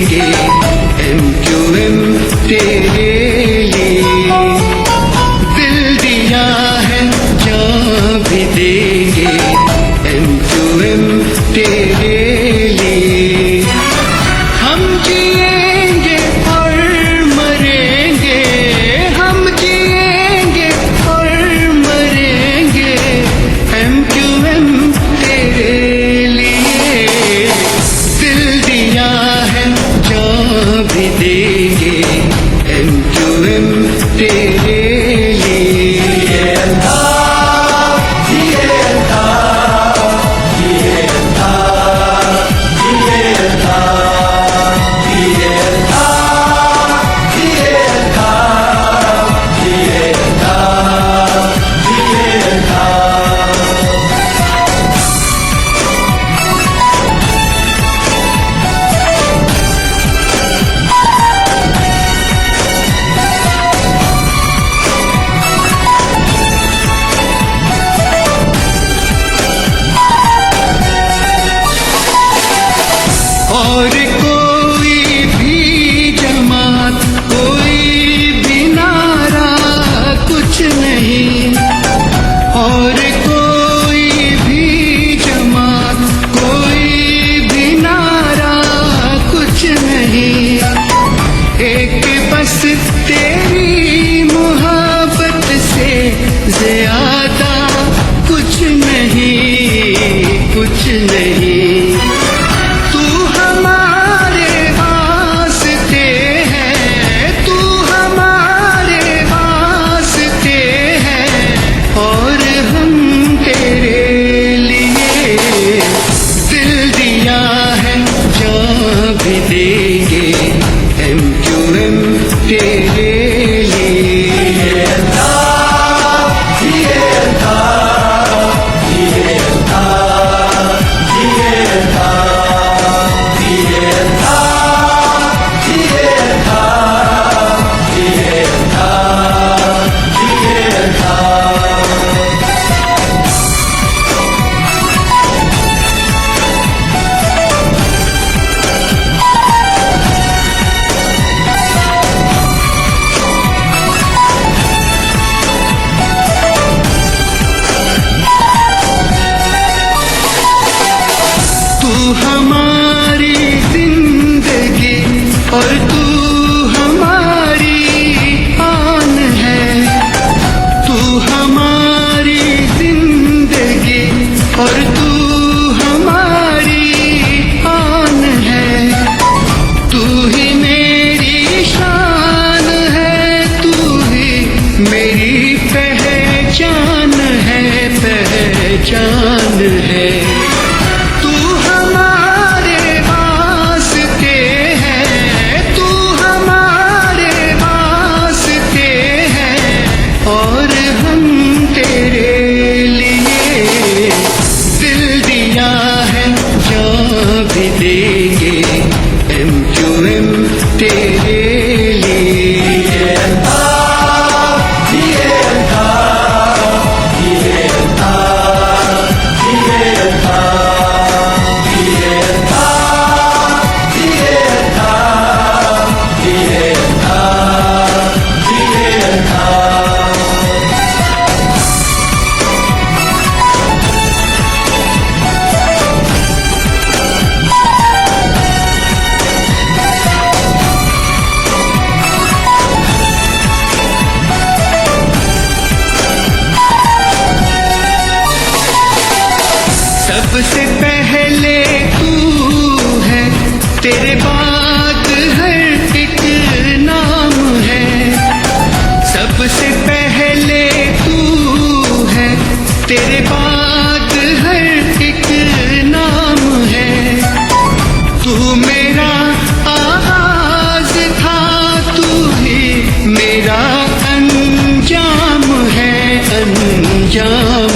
देंगे MQM तेरे लिए। दिल दिया है जान भी देंगे MQM तेरे लिए। हम जिएंगे और मरेंगे, हम जिएंगे और मरेंगे MQM तेरे लिए। दिल दिया है जान भी देंगे MQM तेरे और कोई भी जमात, कोई भी नारा कुछ नहीं। और कोई भी जमात, कोई भी नारा कुछ नहीं। एक बस तेरी मोहब्बत से ज्यादा कुछ नहीं, कुछ नहीं। देंगे MQM तेरे लिए। तू हमारी जिंदगी और तू हमारी आन है। तू हमारी जिंदगी और तू हमारी आन है। तू ही मेरी शान है, तू ही मेरी पहचान है, पहचान है। और हम तेरे लिए दिल दिया है जान भी देंगे MQM तेरे लिए। सबसे पहले तू है, तेरे बाद हर एक नाम है। सबसे पहले तू है, तेरे बाद हर एक नाम है। तू मेरा आगाज था, तू ही मेरा अंजाम है, अंजाम